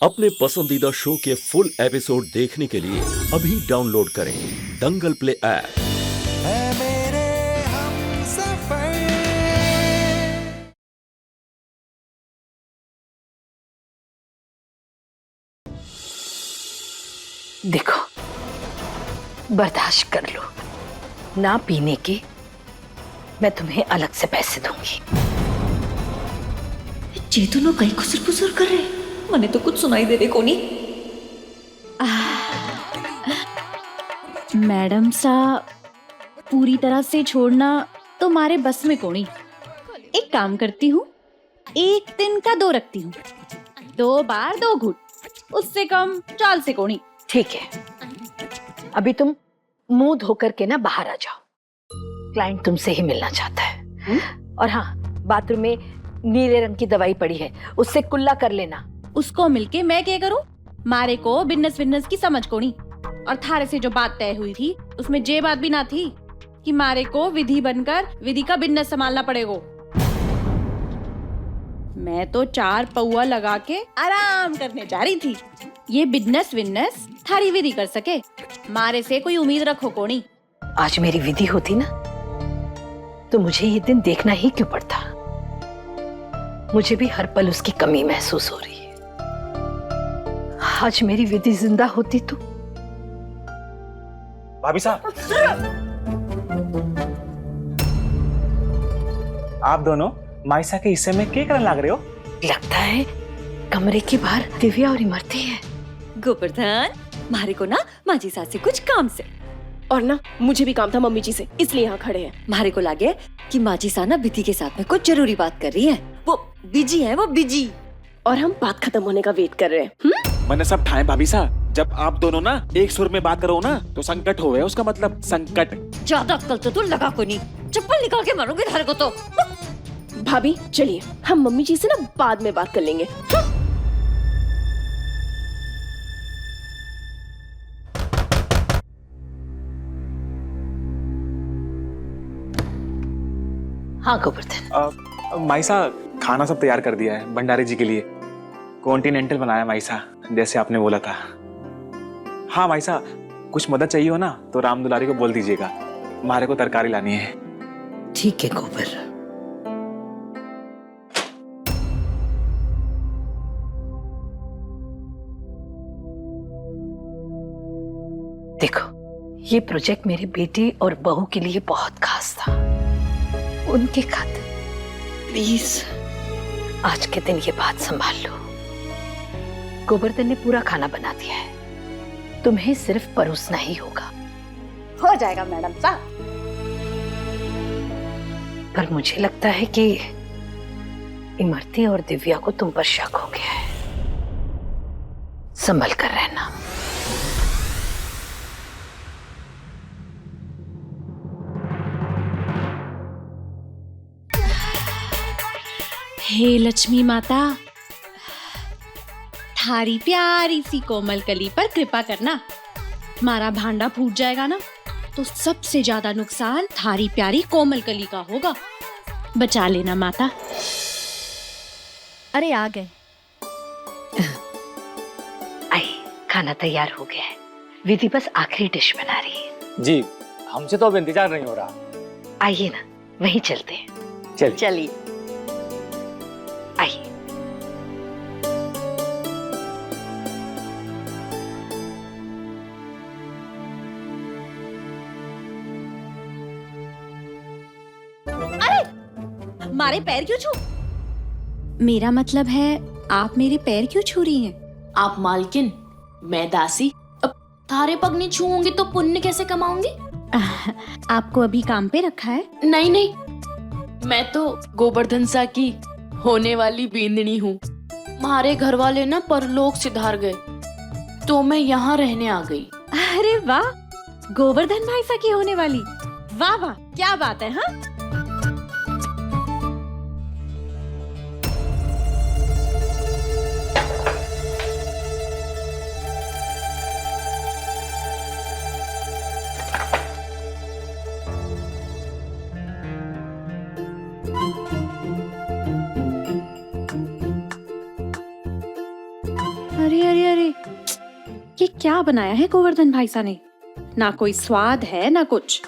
अपने पसंदीदा शो के फुल एपिसोड देखने के लिए अभी डाउनलोड करें दंगल प्ले ऐप। है मेरे हमसफर। देखो, बर्दाश्त कर लो। ना पीने के मैं तुम्हें अलग से पैसे दूंगी। चेतनो कहीं खुसर फुसर कर रहे, मने तो कुछ सुनाई दे रहे कोनी। मैडम सा पूरी तरह से छोड़ना तो हमारे बस में कोनी। एक काम करती हूँ, एक दिन का 2 रखती हूँ, 2 बार 2 घूट, उससे कम चाल से कोनी। ठीक है, अभी तुम मुंह धोकर के ना बाहर आ जाओ। क्लाइंट तुमसे ही मिलना चाहता है। और हाँ, बाथरूम में नीले रंग की दवाई पड़ी है, उससे कुल्ला कर लेना। उसको मिलके मैं क्या करूँ? मारे को बिजनेस विजनेस की समझ कोनी। और थारे से जो बात तय हुई थी उसमें ये बात भी ना थी कि मारे को विधि बनकर विधि का बिजनेस संभालना पड़ेगा। मैं तो 4 पौआ लगा के आराम करने जा रही थी। ये बिजनेस विजनेस थारी विधि कर सके, मारे से कोई उम्मीद रखो कोनी। आज मेरी विधि होती ना तो मुझे ये दिन देखना ही क्यों पड़ता। मुझे भी हर पल उसकी कमी महसूस हो रही है। आज मेरी विधि जिंदा होती तो। भाभी साहब, आप दोनों माइसा के हिस्से में क्या करने लग रहे हो? लगता है कमरे के बाहर दिव्या और इमरती है। गोवर्धन, मारे को ना माजी सास से कुछ काम से, और ना मुझे भी काम था मम्मी जी से, इसलिए यहाँ खड़े हैं। मारे को लगे कि माजी सा ना विधि के साथ में कुछ जरूरी बात कर रही है। वो बिजी है, वो बिजी। और हम बात खत्म होने का वेट कर रहे हैं। मैंने सब ठाए भाभी साहब। जब आप दोनों ना एक सुर में बात करो ना तो संकट हो है, उसका मतलब संकट। ज्यादा अक्कल तो तू लगा को नहीं, चप्पल निकाल के मारूंगी थारे को तो। भाभी चलिए, हम मम्मी जी से ना बाद में बात कर लेंगे। हाँ गोवर्धन। माइसा, खाना सब तैयार कर दिया है भंडारी जी के लिए। कॉन्टिनेंटल बनाया माइसा, जैसे आपने बोला था। हाँ माइसा, कुछ मदद चाहिए हो ना तो राम दुलारी को बोल दीजिएगा, हमारे को तरकारी लानी है। ठीक है गोबर। देखो, ये प्रोजेक्ट मेरे बेटे और बहू के लिए बहुत खास था। उनके खातिर प्लीज आज के दिन ये बात संभाल लो। गोवर्धन ने पूरा खाना बना दिया है, तुम्हें सिर्फ परोसना ही होगा। हो जाएगा मैडम साहब। पर मुझे लगता है कि इमरती और दिव्या को तुम पर शक हो गया है। संभल कर रहना। हे लक्ष्मी माता, थारी प्यारी सी कोमल कली पर कृपा करना। मारा भांडा फूट जाएगा ना तो सबसे ज्यादा नुकसान थारी प्यारी कोमल कली का होगा। बचा लेना माता। अरे आ गए। आई, खाना तैयार हो गया है। विधि बस आखिरी डिश बना रही है। जी, हमसे तो अब इंतजार नहीं हो रहा। आइए ना, वहीं चलते हैं। चलिए। आइए। मारे पैर क्यों छू? मेरा मतलब है आप मेरे पैर क्यों छू रही हैं? आप मालकिन, मैं दासी। अब थारे पग नहीं छूऊंगी तो पुण्य कैसे कमाऊंगी? आपको अभी काम पे रखा है? नहीं नहीं, मैं तो गोवर्धन सा की होने वाली बींदनी हूँ। हमारे घर वाले ना परलोक सिधार गए तो मैं यहाँ रहने आ गई। अरे वाह, गोवर्धन भाई सा की होने वाली। वाह वाह, क्या बात है। हाँ, अरे अरे अरे, ये क्या बनाया है गोवर्धन भाई साहब ने? ना कोई स्वाद है ना कुछ।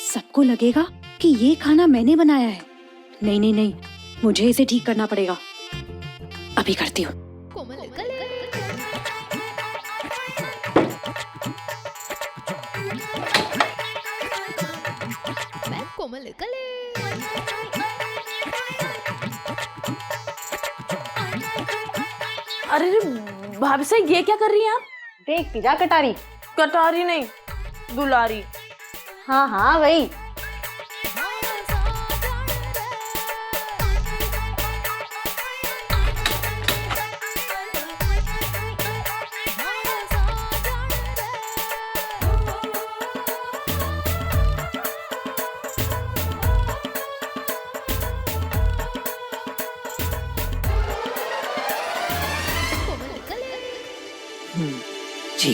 सबको लगेगा कि ये खाना मैंने बनाया है। नहीं नहीं नहीं, मुझे इसे ठीक करना पड़ेगा। अभी करती हूँ। अरे भाभी साहब ये क्या कर रही हैं आप? देखती जा कटारी। कटारी नहीं, दुलारी। हाँ हाँ वही। जी,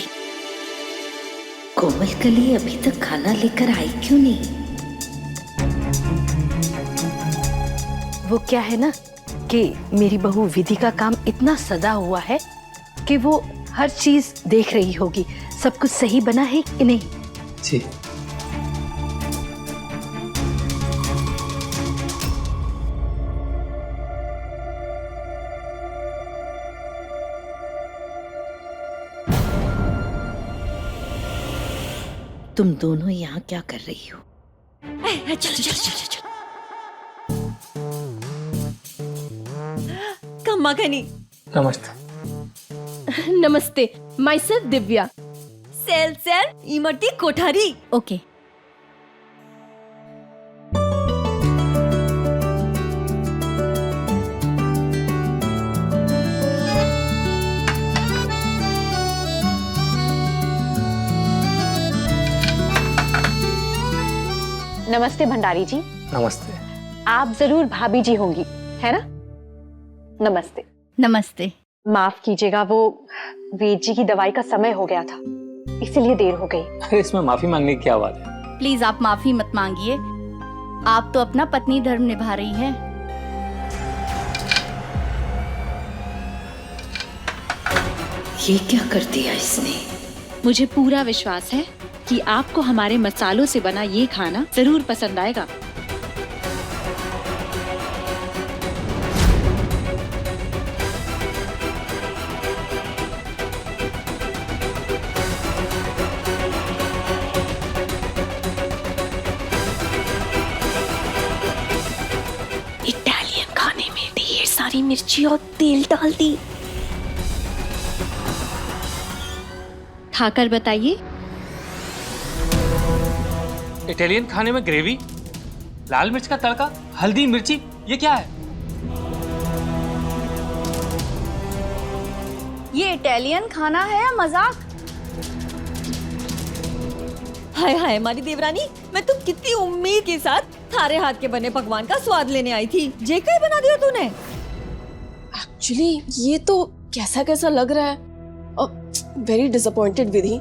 कोमल कली अभी तक खाना लेकर आई क्यों नहीं? वो क्या है ना कि मेरी बहू विधि का काम इतना सदा हुआ है कि वो हर चीज देख रही होगी, सब कुछ सही बना है कि नहीं। जी। तुम दोनों यहाँ क्या कर रही हो? चलो चलो चलो चलो। कम्मा खनी। नमस्ते। नमस्ते, माई सेल्फ दिव्या। सेल सेल इमरती कोठारी। ओके। नमस्ते भंडारी जी। नमस्ते। आप जरूर भाभी जी होंगी, है ना? नमस्ते। नमस्ते। माफ कीजिएगा, वो वेद जी की दवाई का समय हो गया था, इसीलिए देर हो गई। अरे इसमें माफी मांगने की क्या बात है? प्लीज आप माफी मत मांगिए, आप तो अपना पत्नी धर्म निभा रही हैं। ये क्या कर दिया इसने? मुझे पूरा विश्वास है कि आपको हमारे मसालों से बना ये खाना जरूर पसंद आएगा। इटालियन खाने में ढेर सारी मिर्ची और तेल डाल दी। खाकर बताइए। इटालियन खाने में ग्रेवी, लाल मिर्च का तड़का, हल्दी मिर्ची, ये क्या है? ये इटालियन खाना है या मजाक? हाय हाय हमारी देवरानी, मैं तो कितनी उम्मीद के साथ थारे हाथ के बने पकवान का स्वाद लेने आई थी, जे क्या बना दिया तूने? एक्चुअली ये तो कैसा कैसा लग रहा है। वेरी डिसअपॉइंटेड विधि।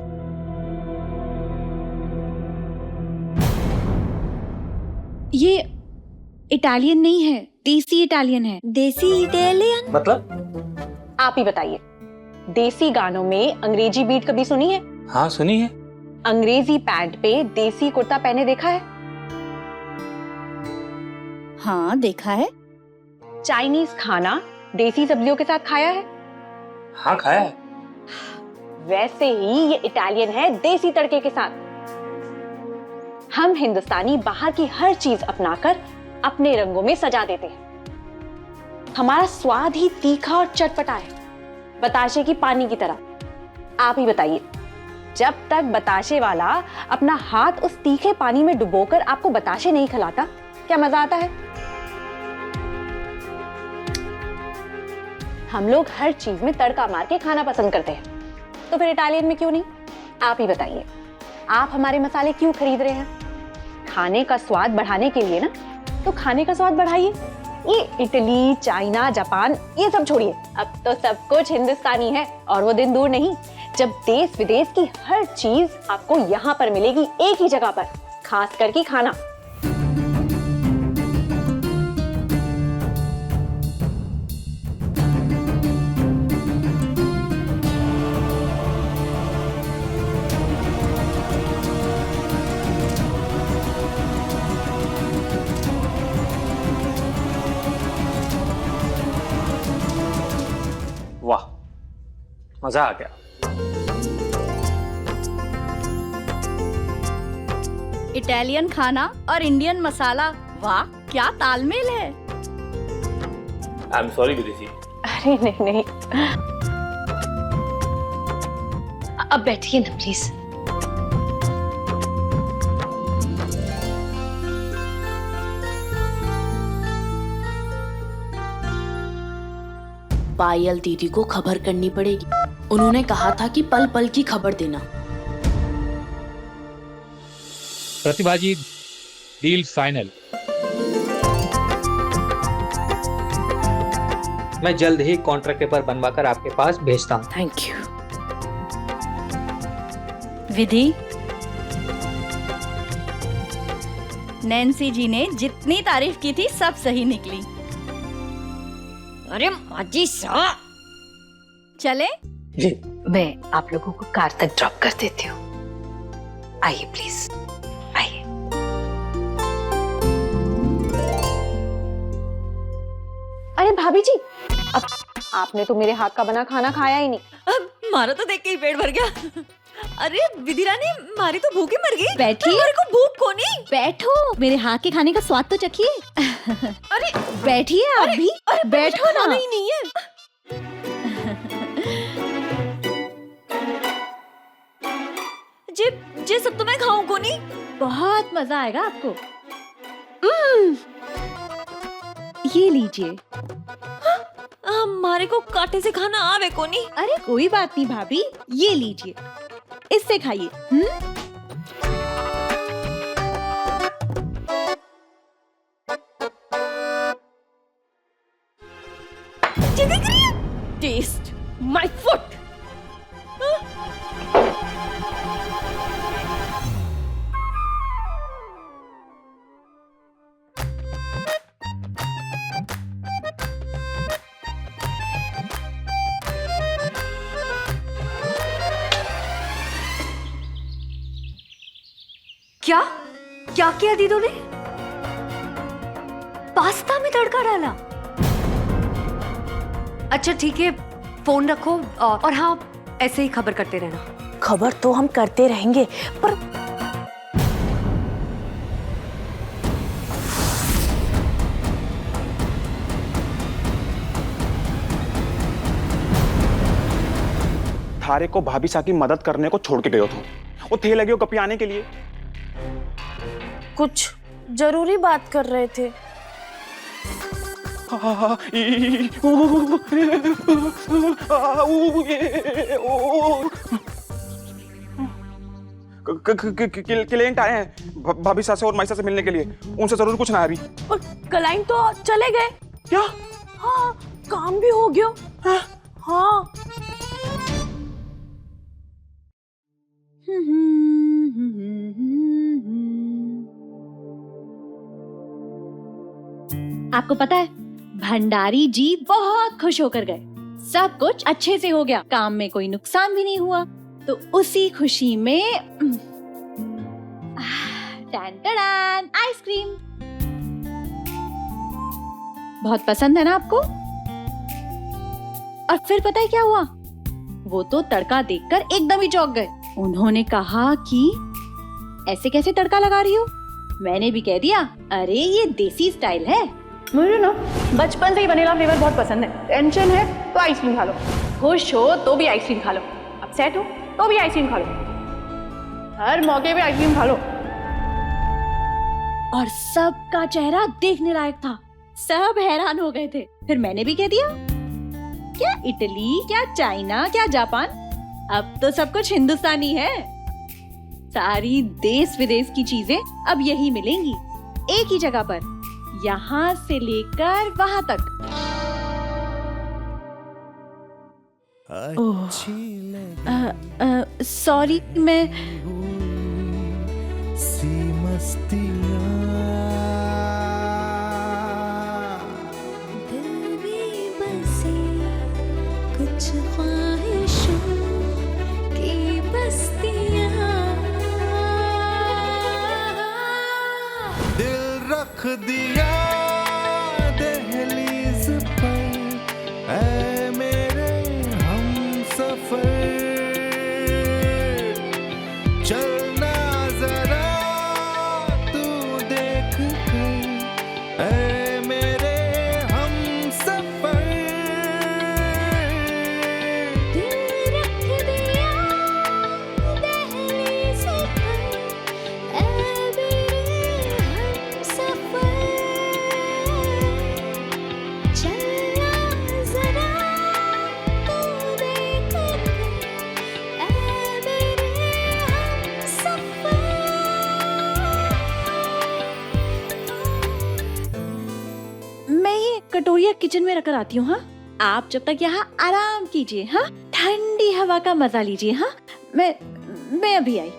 ये इटालियन नहीं है, देसी इटालियन है। देसी इटालियन मतलब? आप ही बताइए, देसी गानों में अंग्रेजी बीट कभी सुनी है? हाँ सुनी है। अंग्रेजी पैंट पे देसी कुर्ता पहने देखा है? हाँ देखा है। चाइनीज खाना देसी सब्जियों के साथ खाया है? हाँ खाया है। वैसे ही ये इटालियन है, देसी तड़के के साथ। हम हिंदुस्तानी बाहर की हर चीज अपनाकर अपने रंगों में सजा देते हैं। हमारा स्वाद ही तीखा और चटपटा है, बताशे की पानी की तरह। आप ही बताइए, जब तक बताशे वाला अपना हाथ उस तीखे पानी में डुबोकर आपको बताशे नहीं खिलाता, क्या मजा आता है? हम लोग हर चीज में तड़का मार के खाना पसंद करते हैं, तो फिर इटालियन में क्यों नहीं? आप ही बताइए, आप हमारे मसाले क्यों खरीद रहे हैं? खाने का स्वाद बढ़ाने के लिए ना, तो खाने का स्वाद बढ़ाइए। ये इटली, चाइना, जापान ये सब छोड़िए, अब तो सब कुछ हिंदुस्तानी है। और वो दिन दूर नहीं जब देश विदेश की हर चीज आपको यहाँ पर मिलेगी, एक ही जगह पर, खास करके खाना। मजा आ गया। इटालियन खाना और इंडियन मसाला, वाह क्या तालमेल है। आई एम सॉरी विदेशी। अरे नहीं नहीं, अब बैठिए ना प्लीज। पायल दीदी को खबर करनी पड़ेगी। उन्होंने कहा था कि पल पल की खबर देना। प्रतिभा जी, डील फाइनल। मैं जल्द ही कॉन्ट्रैक्ट पेपर बनवाकर आपके पास भेजता हूँ। Thank you. विधि, नैन्सी जी ने जितनी तारीफ की थी सब सही निकली। अरे माजी सा, चले? जी। मैं आप लोगों को कार तक ड्रॉप कर देती हूँ। आइए प्लीज, आइए। अरे भाभी जी, अब आपने तो मेरे हाथ का बना खाना खाया ही नहीं। अब मारा तो देख के ही पेट भर गया। अरे विधि रानी, मारी तो भूखे मर गई। बैठिए। मेरे को भूख को नहीं। बैठो, मेरे हाथ के खाने का स्वाद तो चखिए। अरे बैठिए आप भी। बैठो ना। नहीं नहीं है। जे सब तो मैं खाऊं को नहीं। बहुत मजा आएगा आपको। ये लीजिए। हमारे को कांटे से खाना आवे को नहीं। अरे कोई बात नहीं भाभी, ये लीजिए, इससे खाइए। Taste my foot. क्या क्या किया दीदो ने? पास्ता में तड़का डाला? अच्छा ठीक है, फोन रखो और हाँ, ऐसे ही खबर करते रहना। खबर तो हम करते रहेंगे, पर थारे को भाभी सा की मदद करने को छोड़ के गयो था। वो थे लगे हो कपी आने के लिए। कुछ जरूरी बात कर रहे थे। क्लाइंट आए हैं भाभी सा से और माइसा से मिलने के लिए। उनसे जरूर कुछ ना अभी। और क्लाइंट तो चले गए। क्या? हाँ, काम भी हो गया। हाँ। आपको पता है, भंडारी जी बहुत खुश होकर गए। सब कुछ अच्छे से हो गया, काम में कोई नुकसान भी नहीं हुआ। तो उसी खुशी में टन आइसक्रीम। बहुत पसंद है ना आपको? और फिर पता है क्या हुआ? वो तो तड़का देखकर एकदम ही चौंक गए। उन्होंने कहा कि ऐसे कैसे तड़का लगा रही हो? मैंने भी कह दिया, अरे ये देसी स्टाइल है। मुझे ना बचपन से ही वनीला फ्लेवर बहुत पसंद है। टेंशन है तो आइसक्रीम खा लो, खुश हो तो भी आइसक्रीम खा लो, अपसेट हो तो भी आइसक्रीम खा लो, हर मौके पे आइसक्रीम खा लो। और सबका चेहरा देखने लायक था, सब हैरान हो गए थे। फिर मैंने भी कह दिया, क्या इटली, क्या चाइना, क्या जापान, अब तो सब कुछ हिंदुस्तानी है। सारी देश विदेश की चीजें अब यही मिलेंगी, एक ही जगह पर, यहाँ से लेकर वहाँ तक। सॉरी, मैं कुछ ख्वाहिशों की बस्तियां, दिल रख दिया दहलीज पर, ऐ मेरे हमसफर। किचन में रखकर आती हूँ। हाँ, आप जब तक यहाँ आराम कीजिए। हाँ, ठंडी हवा का मजा लीजिए। हाँ, मैं अभी आई।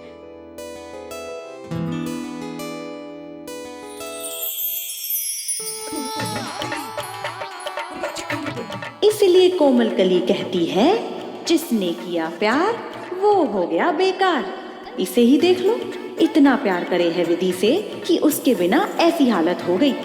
इसलिए कोमल कली कहती है, जिसने किया प्यार वो हो गया बेकार। इसे ही देख लो, इतना प्यार करे है विधि से कि उसके बिना ऐसी हालत हो गई।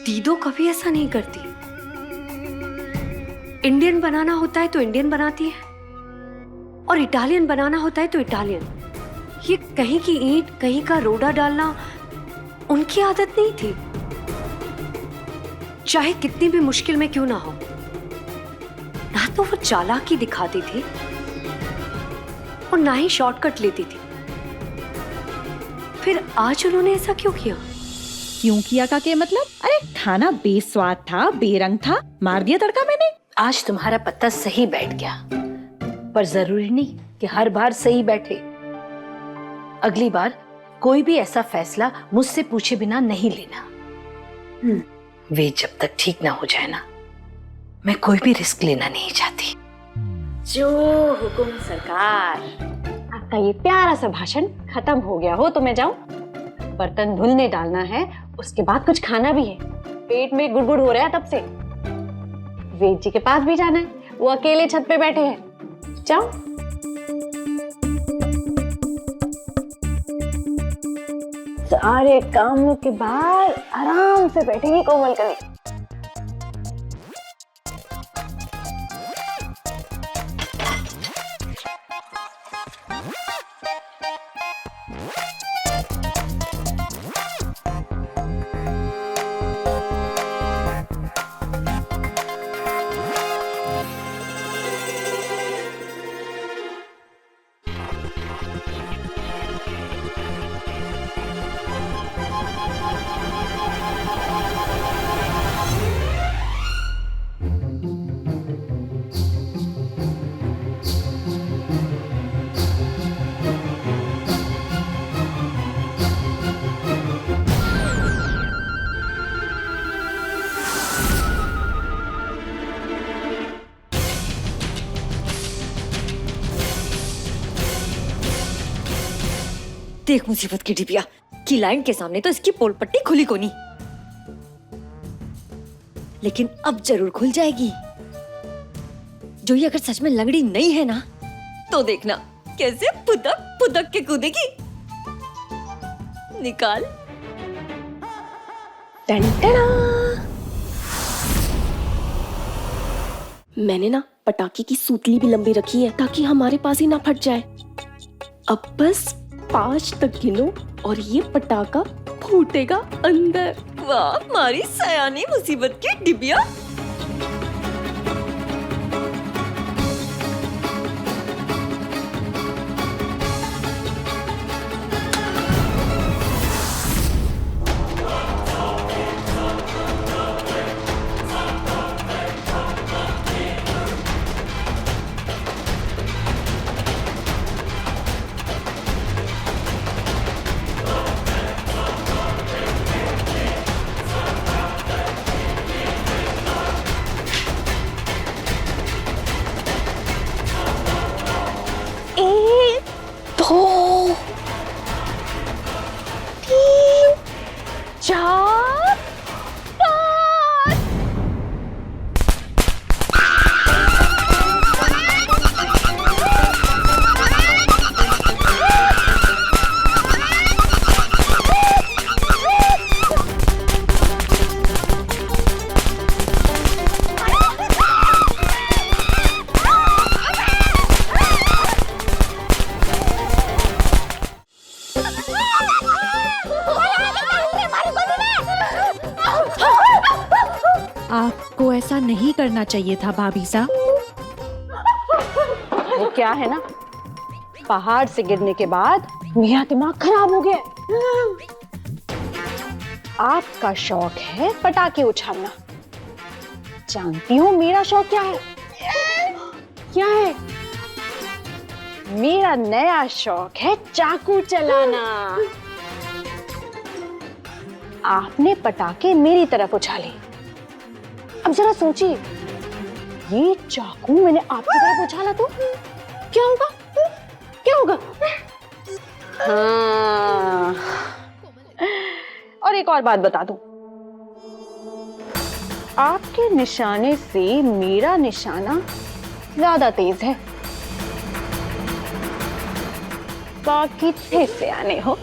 दीदो कभी ऐसा नहीं करती। इंडियन बनाना होता है तो इंडियन बनाती है और इटालियन बनाना होता है तो इटालियन। ये कहीं की ईंट कहीं का रोड़ा डालना उनकी आदत नहीं थी। चाहे कितनी भी मुश्किल में क्यों ना हो, ना तो वो चालाकी दिखाती थी और ना ही शॉर्टकट लेती थी। फिर आज उन्होंने ऐसा क्यों किया? क्यों किया का क्या मतलब? अरे खाना बेस्वाद था, बेरंग था, मार दिया तड़का मैंने। आज तुम्हारा पत्ता सही बैठ गया, पर जरूरी नहीं कि हर बार सही बैठे। अगली बार कोई भी ऐसा फैसला मुझसे पूछे बिना नहीं लेना। वे जब तक ठीक ना हो जाए ना, मैं कोई भी रिस्क लेना नहीं चाहती। जो हुकुम सरकार। आपका ये प्यारा सा भाषण खत्म हो गया हो तो मैं जाऊं? बर्तन धुलने डालना है, उसके बाद कुछ खाना भी है। पेट में गुड़गुड़ हो रहा है तब से। वेद जी के पास भी जाना है, वो अकेले छत पे बैठे हैं। जाओ। सारे कामों के बाद आराम से बैठेगी कोमल कली। देख मुसीबत की डिबिया, क्लाइंट के सामने तो इसकी पोल पट्टी खुली को नहीं, लेकिन अब जरूर खुल जाएगी। जो ये अगर सच में लंगड़ी नहीं है ना, तो देखना कैसे पुदक पुदक के कूदेगी। निकाल। टन-टना। मैंने ना पटाखे की सूतली भी लंबी रखी है ताकि हमारे पास ही ना फट जाए। अब बस 5 तक गिनो और ये पटाखा फूटेगा अंदर। वाह मारी सयानी मुसीबत की डिबिया। आपको ऐसा नहीं करना चाहिए था भाभी साहब। वो क्या है ना, पहाड़ से गिरने के बाद मेरा दिमाग खराब हो गया। आपका शौक है पटाखे उछालना, जानती हूँ मेरा शौक क्या है? क्या है? मेरा नया शौक है चाकू चलाना। आपने पटाखे मेरी तरफ उछाले, अब जरा सोचिए, ये चाकू मैंने आपकी तरफ उछाला तो क्या होगा? क्या होगा? हाँ। और एक और बात बता दूं, आपके निशाने से मेरा निशाना ज्यादा तेज है। बाकी थे से आने हो।